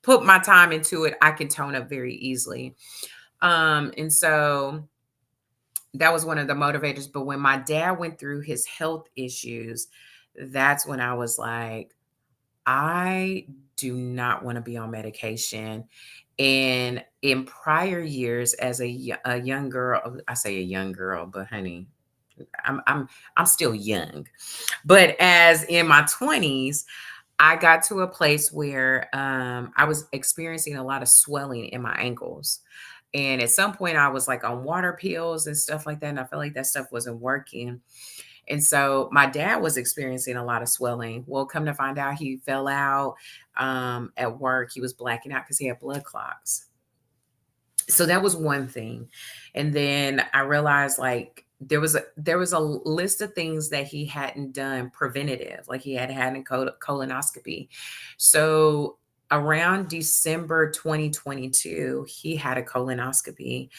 put my time into it, I can tone up very easily. And so that was one of the motivators. But when my dad went through his health issues, that's when I was like, I do not want to be on medication. And in prior years, as a young girl, I say a young girl, but honey, I'm I'm I'm still young. But as in my 20s, I got to a place where I was experiencing a lot of swelling in my ankles. And at some point, I was like on water pills and stuff like that. And I felt like that stuff wasn't working. And so my dad was experiencing a lot of swelling. Well, come to find out, he fell out at work. He was blacking out because he had blood clots. So that was one thing. And then I realized, like, there was a list of things that he hadn't done preventative, like he had a colonoscopy. So around December 2022, he had a colonoscopy,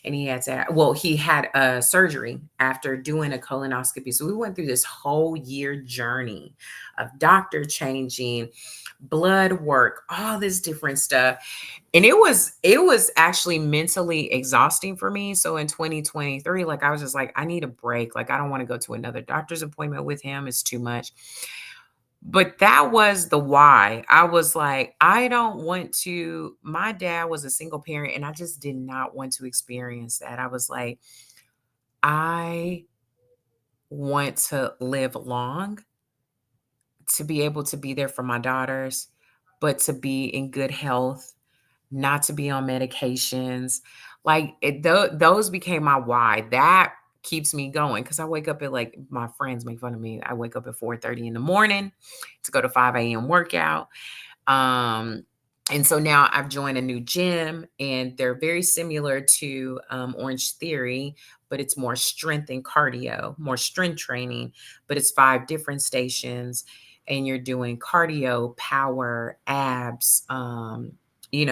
and he had a surgery after doing a colonoscopy. So we went through this whole year journey of doctor changing, blood work, all this different stuff. And it was actually mentally exhausting for me. So in 2023, like, I was just like, I need a break. Like, I don't want to go to another doctor's appointment with him. It's too much. But that was the why. I was like, I don't want to. My dad was a single parent, and I just did not want to experience that. I was like, I want to live long, to be able to be there for my daughters, but to be in good health, not to be on medications. Like, those became my why. That keeps me going because I wake up at, like, my friends make fun of me. I wake up at 4:30 in the morning to go to 5 a.m. workout. Um, and so now I've joined a new gym, and they're very similar to Orange Theory, but it's more strength and cardio, more strength training, but it's 5 different stations. And you're doing cardio, power, abs,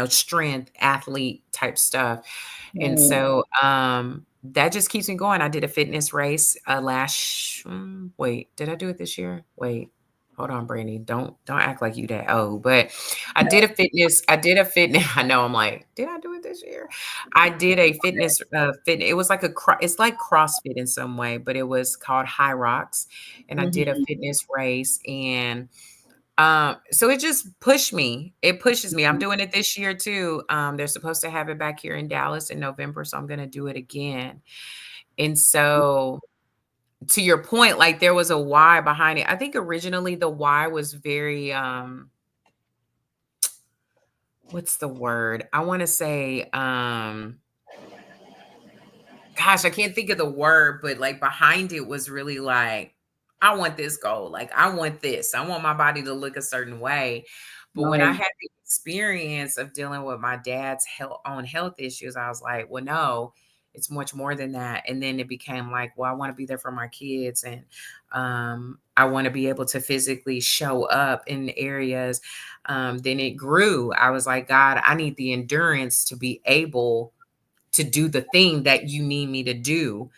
strength, athlete type stuff. And Right. so that just keeps me going. I did a fitness race wait, did I do it this year? Wait. Hold on, Brandy. Don't act like you that old. But I did a fitness. I know I'm like, did I do it this year? I did a fitness. It was like it's like CrossFit in some way, but it was called High Rocks. And I did a Mhm. fitness race, and so it just pushed me. It pushes me. I'm doing it this year too. They're supposed to have it back here in Dallas in November, so I'm gonna do it again. And so to your point, like there was a why behind it. I think originally the why was very what's the word? I want to say gosh, I can't think of the word, but like behind it was really like, I want this goal. Like, I want this. I want my body to look a certain way. But when I Right. had the experience of dealing with my dad's own health issues, I was like, well, no, it's much more than that. And then it became like, well, I want to be there for my kids, and I want to be able to physically show up in areas. Then it grew. I was like, God, I need the endurance to be able to do the thing that you need me to do.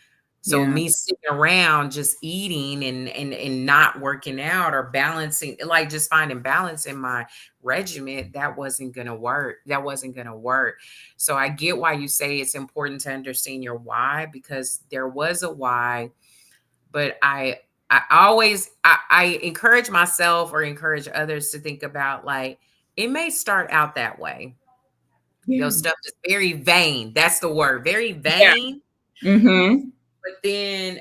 So Yeah. me sitting around just eating and not working out or balancing, like just finding balance in my regimen, that wasn't gonna work. That wasn't gonna work. So I get why you say it's important to understand your why, because there was a why, but I encourage myself or encourage others to think about, like, it may start out that way. Your Yeah. stuff is very vain. That's the word, very Yeah. vain. Mhm. But then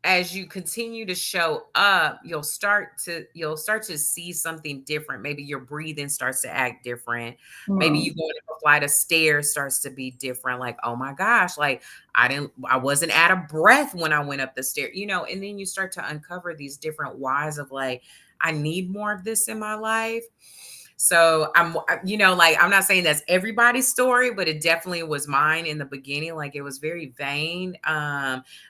as you continue to show up, you'll start to see something different. Maybe your breathing starts to act different. Come Maybe on. you going up a flight of stairs starts to be different. Like, oh my gosh, like I wasn't out of breath when I went up the stair, and then you start to uncover these different whys of like, I need more of this in my life. So like, I'm not saying that's everybody's story, but it definitely was mine in the beginning. Like, it was very vain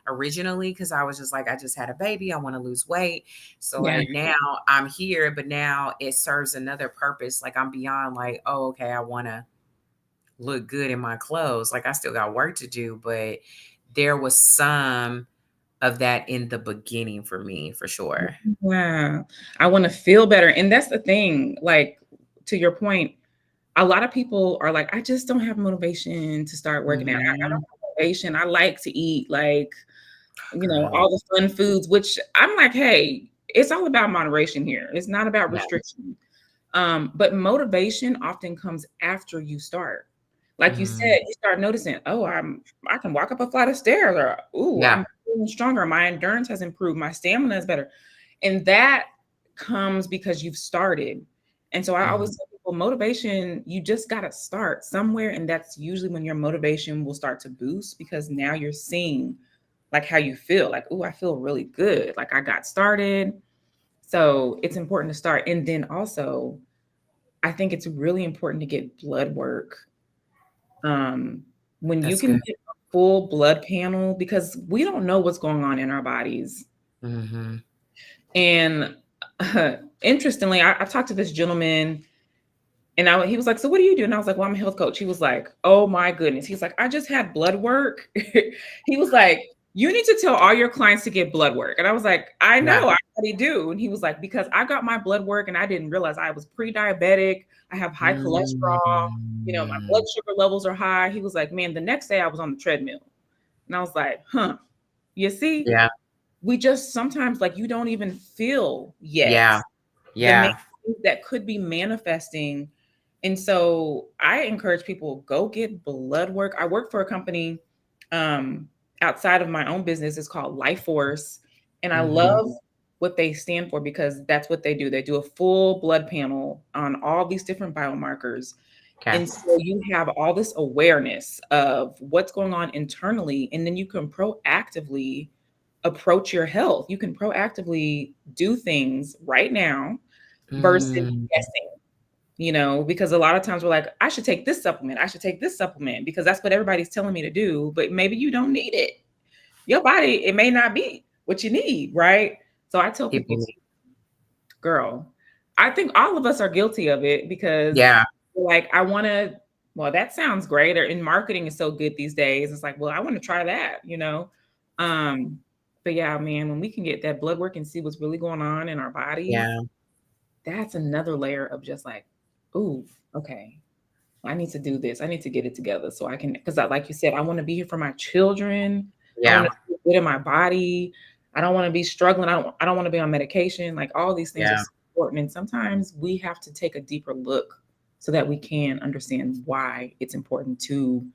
originally, because I was just like, I just had a baby. I want to lose weight. So Yeah. like now I'm here, but now it serves another purpose. Like, I'm beyond like, oh, okay, I want to look good in my clothes. Like, I still got work to do, but there was some of that in the beginning for me, for sure. Yeah. I wanna feel better, and that's the thing, like, to your point, a lot of people are like, "I just don't have motivation to start working out. I don't Mhm. have motivation. I like to eat, like, Girl. all the fun foods," which I'm like, "Hey, it's all about moderation here. It's not about Yeah. restriction." But motivation often comes after you start. Like you Mm. said, you start noticing, "Oh, I can walk up a flight of stairs," or, "Ooh, Yeah. I'm feeling stronger. My endurance has improved. My stamina is better." And that comes because you've started. And so I Mhm. always tell people motivation, you just got to start somewhere. And that's usually when your motivation will start to boost, because now you're seeing like how you feel like, oh, I feel really good. Like I got started. So it's important to start. And then also, I think it's really important to get blood work. Um, when you That's can good. get a full blood panel, because we don't know what's going on in our bodies. Mhm. And interestingly, I talked to this gentleman, and he was like, "So what do you do?" And I was like, "Well, I'm a health coach." He was like, "Oh my goodness." He's like, "I just had blood work." He was like, "You need to tell all your clients to get blood work." And I was like, "I Yeah. know, I already do." And he was like, "Because I got my blood work and I didn't realize I was pre-diabetic. I have high cholesterol. My blood Mm. sugar levels are high." He was like, "Man, the next day I was on the treadmill." And I was like, "Huh, you see, Yeah. we just sometimes like you don't even feel yet Yeah. the main Yeah. things that could be manifesting." And so I encourage people, go get blood work. I work for a company um, outside of my own business. It's called Life Force. And I Mhm. love what they stand for, because that's what they do. They do a full blood panel on all these different biomarkers. Okay. And so you have all this awareness of what's going on internally, and then you can proactively approach your health. You can proactively do things right now versus Mm. guessing, because a lot of times we're like, I should take this supplement. I should take this supplement because that's what everybody's telling me to do. But maybe you don't need it. Your body, it may not be what you need, right? So I tell people, People need. girl, I think all of us are guilty of it, because Yeah. like, I want to. Well, that sounds great. Or in marketing is so good these days. It's like, well, I want to try that, you know. Um, but yeah, man, when we can get that blood work and see what's really going on in our bodies, Yeah. that's another layer of just like, ooh, okay, I need to do this. I need to get it together so I can, because like you said, I want to be here for my children. I want to Yeah. feel good in my body. I don't want to be struggling. I don't want to be on medication. Like all these things are Yeah. so important. And sometimes we have to take a deeper look so that we can understand why it's important to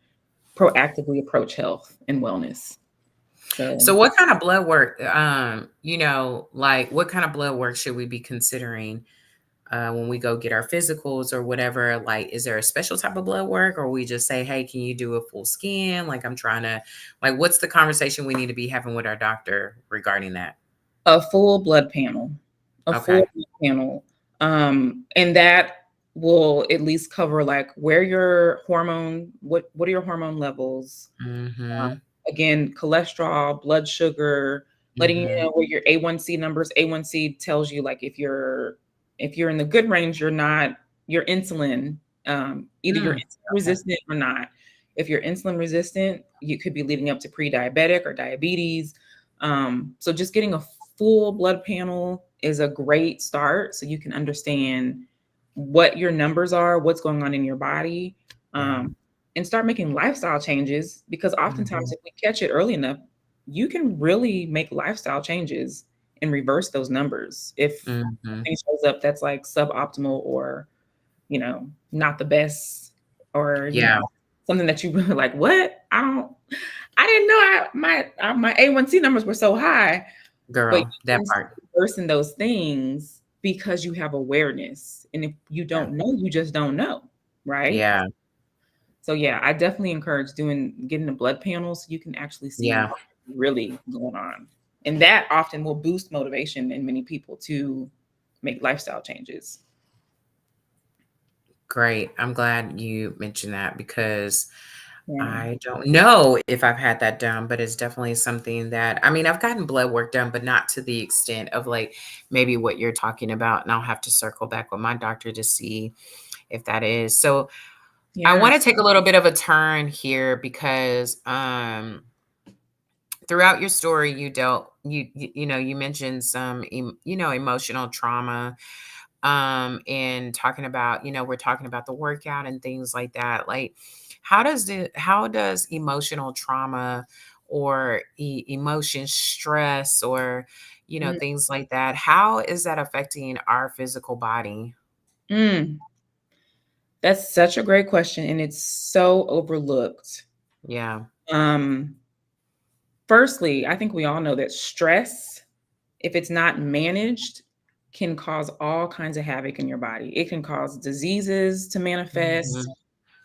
proactively approach health and wellness. So So what kind of blood work, like what kind of blood work should we be considering when we go get our physicals or whatever? Like, is there a special type of blood work, or we just say, hey, can you do a full scan? Like, I'm trying to, like, what's the conversation we need to be having with our doctor regarding that? a full blood panel, a full Okay. blood panel, and that will at least cover like where your hormone, what are your hormone levels, Mm-hmm. again, cholesterol, blood sugar, letting you Mm-hmm. know where your A1C numbers. A1C tells you like if you're in the good range, you're not your insulin, either you're Mm. insulin Okay. resistant or not. If you're insulin resistant, you could be leading up to pre-diabetic or diabetes. So just getting a full blood panel is a great start so you can understand what your numbers are, what's going on in your body. Yeah. And start making lifestyle changes, because Mm-hmm. oftentimes if we catch it early enough, you can really make lifestyle changes and reverse those numbers if Mm-hmm. something shows up that's like suboptimal, or not the best, or Yeah. something that you really like, what, I didn't know my A1C numbers were so high. But you Girl, that can start part. reversing those things because you have awareness, and if you Yeah. don't know, you just don't know, right? Yeah. So yeah, I definitely encourage getting a blood panel so you can actually see Yeah. what's really going on. And that often will boost motivation in many people to make lifestyle changes. Great. I'm glad you mentioned that because Yeah. I don't know if I've had that done, but it's definitely something that, I mean, I've gotten blood work done, but not to the extent of like maybe what you're talking about. And I'll have to circle back with my doctor to see if that is. So I Yeah. want to take a little bit of a turn here because throughout your story you dealt you mentioned some emotional trauma, and talking about, we're talking about the workout and things like that. Like, how does emotional trauma or emotion stress or Mm. things like that, how is that affecting our physical body? Mm. That's such a great question, and it's so overlooked. Yeah. Um, Firstly, I think we all know that stress, if it's not managed, can cause all kinds of havoc in your body. It can cause diseases to manifest. Mhm.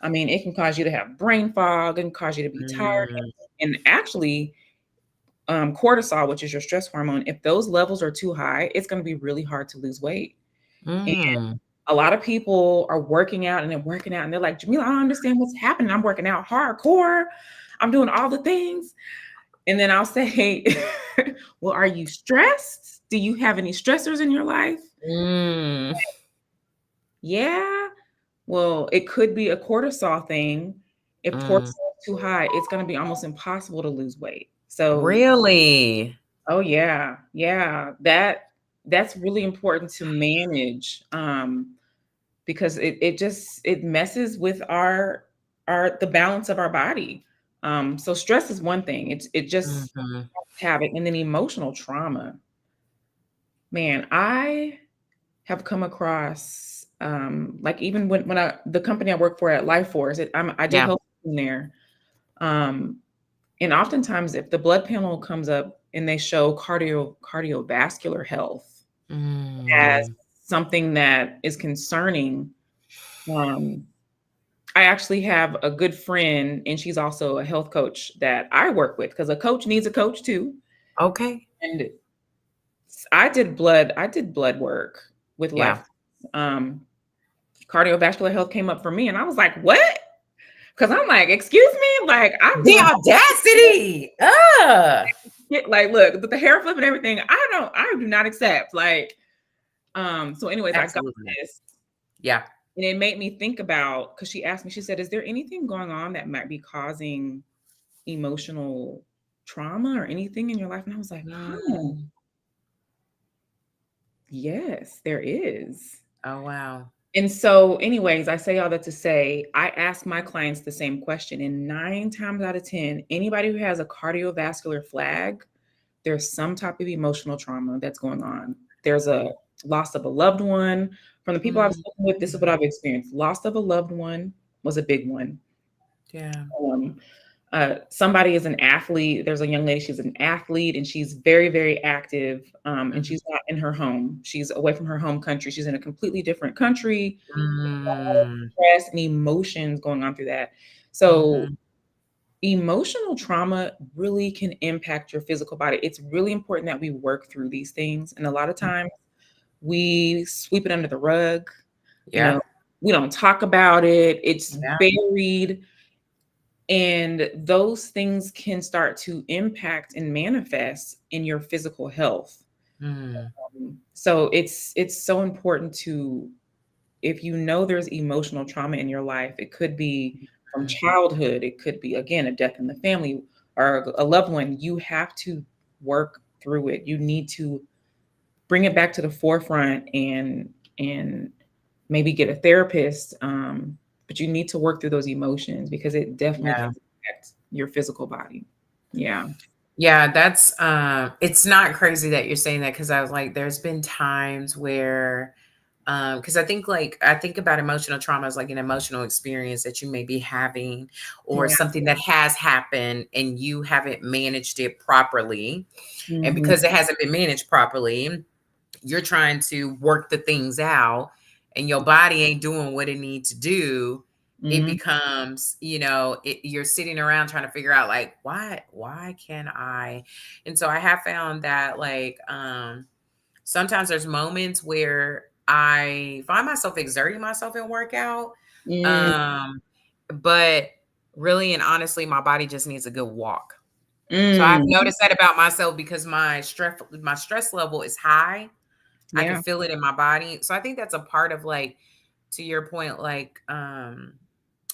I mean, it can cause you to have brain fog, and cause you to be tired. Mm. And actually, cortisol, which is your stress hormone, if those levels are too high, it's going to be really hard to lose weight. And Mm. a lot of people are working out and they're working out and they're like, Jamila, I don't understand what's happening. I'm working out hardcore. I'm doing all the things. And then I'll say, well, are you stressed? Do you have any stressors in your life? Mm. Yeah. Well, it could be a cortisol thing. If cortisol Mm. is too high, it's going to be almost impossible to lose weight. So, Really? oh yeah, yeah, that's really important to manage, because it messes with our the balance of our body. So stress is one thing. It just Mhm. have it, and then emotional trauma. Man, I have come across, like even when the company I work for at Life Force, I did Yeah. help in there. Um, and oftentimes if the blood panel comes up and they show cardiovascular health as Mm. something that is concerning, um, I actually have a good friend, and she's also a health coach that I work with, because a coach needs a coach too. Okay. And I did blood work with Yeah. Life. Um, Cardiovascular health came up for me, and I was like, "What?" Because I'm like, "Excuse me, like I'm The doing audacity. like, look, with the hair flip and everything, I do not accept." Like, so anyways, I got Absolutely not. this. Yeah. And it made me think about, because she asked me, she said, "Is there anything going on that might be causing emotional trauma or anything in your life?" And I was like, huh, Mm. yes, there is. Oh, wow. And so, anyways, I say all that to say, I ask my clients the same question. And 9 times out of 10, anybody who has a cardiovascular flag, there's some type of emotional trauma that's going on. There's a loss of a loved one. From the people I've Mm. spoken with, this is what I've experienced. Loss of a loved one was a big one. Yeah. Um, somebody is an athlete. There's a young lady, she's an athlete and she's very, very active. And Mhm. she's not in her home. She's away from her home country. She's in a completely different country, Mm. stress and emotions going on through that. So Mhm. emotional trauma really can impact your physical body. It's really important that we work through these things. And a lot of times we sweep it under the rug. You know, Yep. we don't talk about it. It's Yeah. buried. And those things can start to impact and manifest in your physical health. Mm. So it's so important to, if you know there's emotional trauma in your life, it could be from Mm. childhood, it could be again a death in the family or a loved one, you have to work through it. You need to bring it back to the forefront and maybe get a therapist. But you need to work through those emotions because it definitely can Yeah. affect your physical body. Yeah. Yeah, that's it's not crazy that you're saying that because I was like, there's been times where because I think about emotional trauma as like an emotional experience that you may be having or Yeah. something that has happened and you haven't managed it properly. And Hmm. because it hasn't been managed properly, you're trying to work the things out and your body ain't doing what it needs to do. It Hmm. becomes, you're sitting around trying to figure out like why can I? And so I have found that like sometimes there's moments where I find myself exerting myself in workout. Mm, Um but really and honestly my body just needs a good walk. So I've mm, noticed that about myself because my stress level is high. I can yeah. feel it in my body. So I think that's a part of like, to your point, like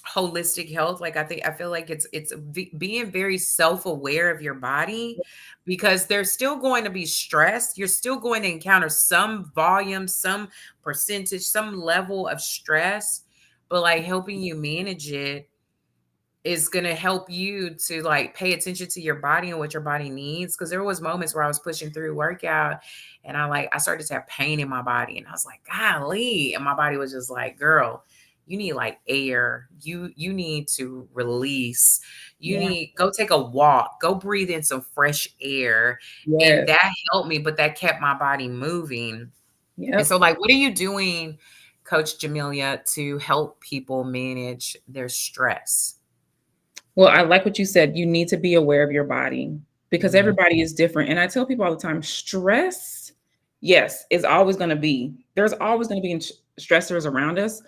holistic health. Like I feel like it's being very self-aware of your body because there's still going to be stress. You're still going to encounter some volume, some percentage, some level of stress, but like helping you manage it is going to help you to like pay attention to your body and what your body needs, because there was moments where I was pushing through workout and I started to have pain in my body and I was like golly, and my body was just like girl, you need like air, you need to release, you Yeah. need go take a walk, go breathe in some fresh air. And Yes. that helped me, but that kept my body moving. And Yep. so like what are you doing, Coach Jamelia, to help people manage their stress? Well, I like what you said. You need to be aware of your body because Mm. everybody is different. And I tell people all the time, stress, yes, is always going to be, there's always going to be stressors around us.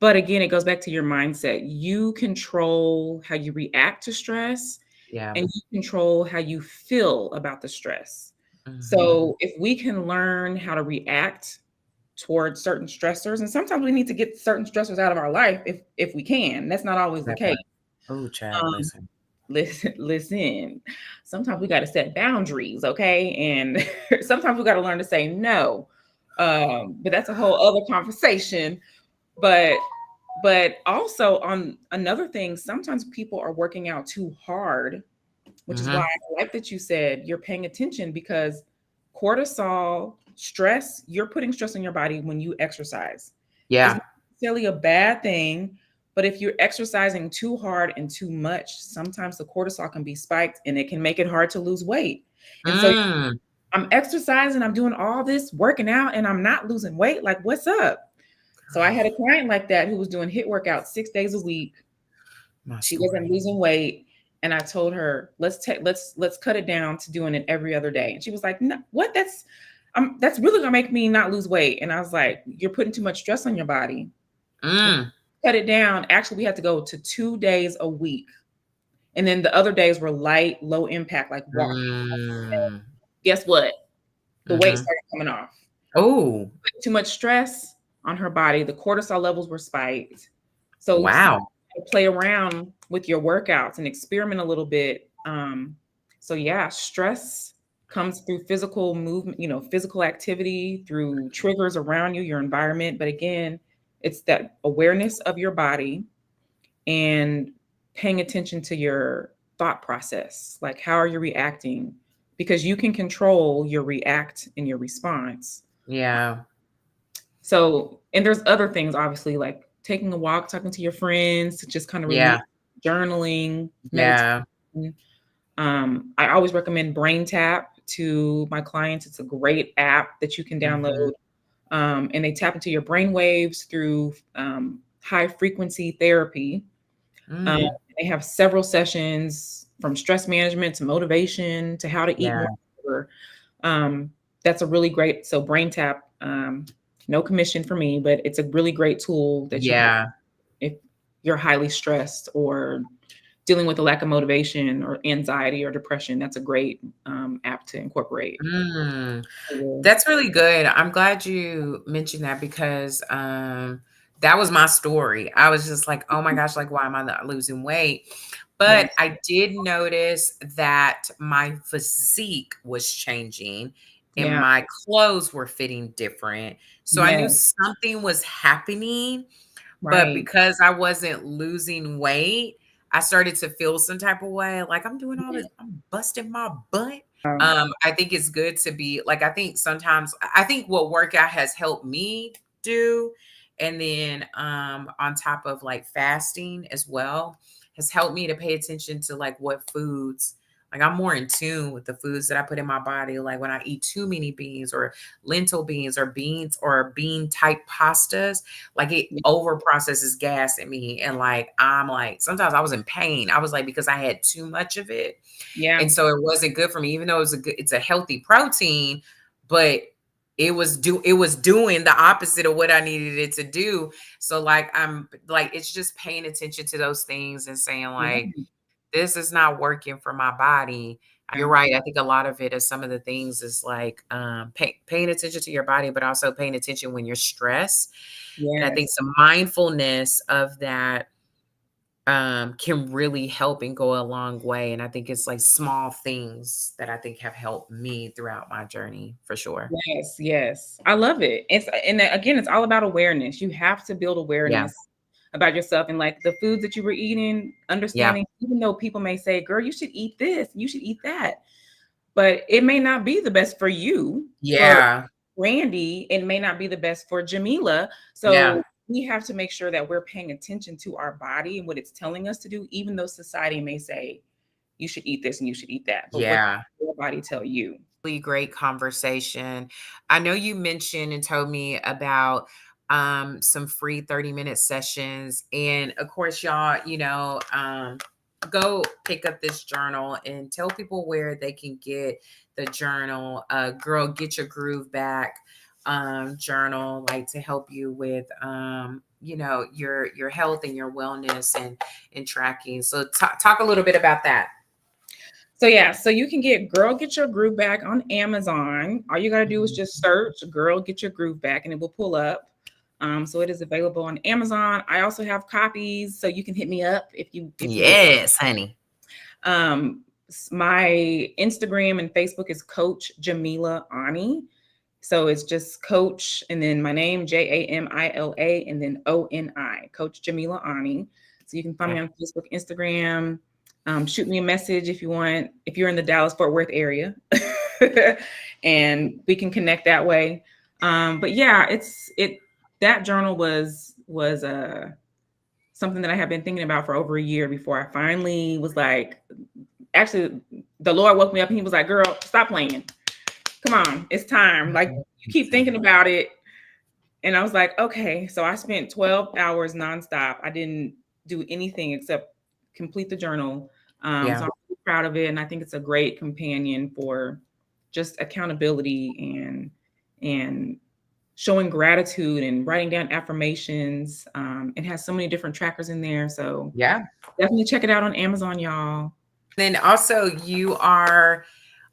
But again, it goes back to your mindset. You control how you react to stress Yeah. and you control how you feel about the stress. Mhm. So if we can learn how to react towards certain stressors, and sometimes we need to get certain stressors out of our life if we can. That's not always the That case. part. Oh, child, Um, listen. listen. Sometimes we got to set boundaries, okay? And sometimes we got to learn to say no. But that's a whole other conversation. But also on another thing, sometimes people are working out too hard, which is why Mhm. I like that you said you're paying attention because cortisol, stress, you're putting stress on your body when you exercise. It's Yeah. not necessarily a bad thing, but if you're exercising too hard and too much, sometimes the cortisol can be spiked and it can make it hard to lose weight. And so Mm. I'm exercising, I'm doing all this working out, and I'm not losing weight. Like, what's up? So I had a client like that who was doing hit workouts 6 days a week. My She wasn't story. losing weight, and I told her, let's cut it down to doing it every other day. And she was like, no, what? That's really gonna make me not lose weight. And I was like, you're putting too much stress on your body. Mm. Cut it down. Actually, we had to go to 2 days a week. And then the other days were light, low impact, like walking. Mm. Guess what? The weight Mhm. started coming off. Oh. Too much stress on her body. The cortisol levels were spiked. So Wow. play around with your workouts and experiment a little bit. So yeah, stress comes through physical movement, physical activity, through triggers around you, your environment. But again, it's that awareness of your body and paying attention to your thought process. Like, how are you reacting? Because you can control your react and your response. Yeah. So, and there's other things, obviously, like taking a walk, talking to your friends, to just kind of release, Yeah. journaling, meditation. Yeah. I always recommend Brain Tap to my clients. It's a great app that you can Mhm. download, and they tap into your brain waves through high frequency therapy. Um, Mm. they have several sessions from stress management to motivation to how to eat Yeah. more. Um, that's a really great. So Brain Tap, no commission for me, but it's a really great tool that you can, Yeah. if you're highly stressed or dealing with a lack of motivation or anxiety or depression. That's a great app to incorporate. Mm. Yeah. That's really good. I'm glad you mentioned that because that was my story. I was just like, oh my gosh, like why am I not losing weight? But Yes. I did notice that my physique was changing and Yeah. my clothes were fitting different. So I knew Yes. something was happening, but Right. because I wasn't losing weight, I started to feel some type of way. Like I'm doing all this, I'm busting my butt. I think it's good to be like, I think sometimes, I think what workout has helped me do, and then on top of like fasting as well, has helped me to pay attention to like what foods, like I'm more in tune with the foods that I put in my body. Like when I eat too many beans or lentil beans or bean type pastas, like it over processes gas in me. And like, I'm like, sometimes I was in pain. I was like, because I had too much of it. Yeah. And so it wasn't good for me, even though it's a healthy protein, but it was doing the opposite of what I needed it to do. So like I'm like it's just paying attention to those things and saying like Yeah. this is not working for my body. You're right. I think a lot of it is some of the things is like paying attention to your body, but also paying attention when you're stressed. And I think Yes. some mindfulness of that can really help and go a long way. And I think it's like small things that I think have helped me throughout my journey for sure. Yes. Yes. I love it. Again, it's all about awareness. You have to build Yeah. awareness about yourself and like the foods that you were eating, Yeah. understanding, even though people may say, girl, you should eat this, you should eat that. But it may not be the best for you. For Yeah. Randy, it may not be the best for Jamila. Yeah. So we have to make sure that we're paying attention to our body and what it's telling us to do, even though society may say you should eat this and you should eat that. But what Yeah. does your body tell you? Really great conversation. I know you mentioned and told me about some free 30-minute sessions. And of course, y'all, go pick up this journal and tell people where they can get the journal. Girl, Get Your Groove Back journal, like to help you with your health and your wellness and tracking. So talk a little bit about that. So yeah, so you can get Girl Get Your Groove Back on Amazon. All you gotta do is Mhm. just search Girl Get Your Groove Back and it will pull up. So it is available on Amazon. I also have copies, so you can hit me up if you would. Yes, honey. My Instagram and Facebook is Coach Jamila Ani. So it's just Coach and then my name, Jamila, and then Oni, Coach Jamila Ani. So you can find me Okay. on Facebook, Instagram. Shoot me a message if you want, if you're in the Dallas Fort Worth area, and we can connect that way. But yeah, that journal was something that I have been thinking about for over a year before I finally was like, actually, the Lord woke me up and he was like, girl, stop playing. Come on, it's time. Like, you keep thinking about it. And I was like, okay. So I spent 12 hours nonstop. I didn't do anything except complete the journal. So Yeah. I'm really proud of it. And I think it's a great companion for just accountability and showing gratitude and writing down affirmations. It has so many different trackers in there. So Yeah. definitely check it out on Amazon, y'all. Then also you are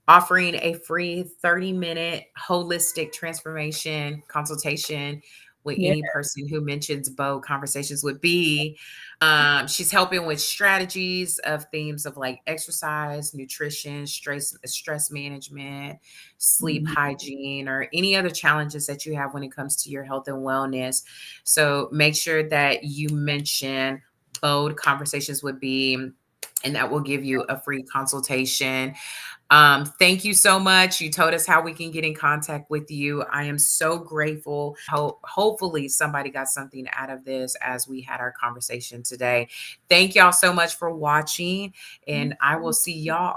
offering a free 30-minute holistic transformation consultation with Yeah. any person who mentions bold conversations would be she's helping with strategies of themes of like exercise, nutrition, stress management, sleep Mhm. hygiene, or any other challenges that you have when it comes to your health and wellness. So make sure that you mention bold conversations would be, and that will give you a free consultation. Thank you so much. You told us how we can get in contact with you. I am so grateful. Hopefully, somebody got something out of this as we had our conversation today. Thank y'all so much for watching, and I will see y'all